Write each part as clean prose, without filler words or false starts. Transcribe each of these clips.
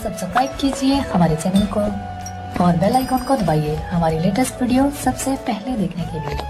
Subscribe कीजिए हमारे channel को और बेल आइकन को दबाइए हमारी लेटेस्ट वीडियो सबसे पहले देखने के लिए।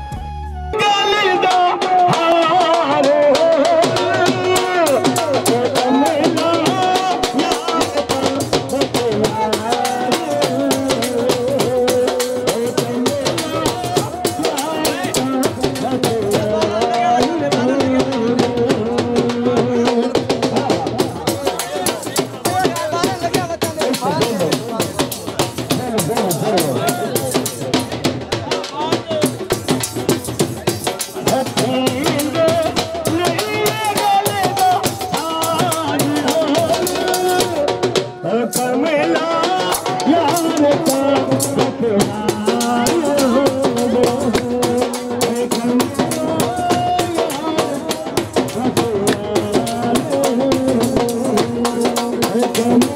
Come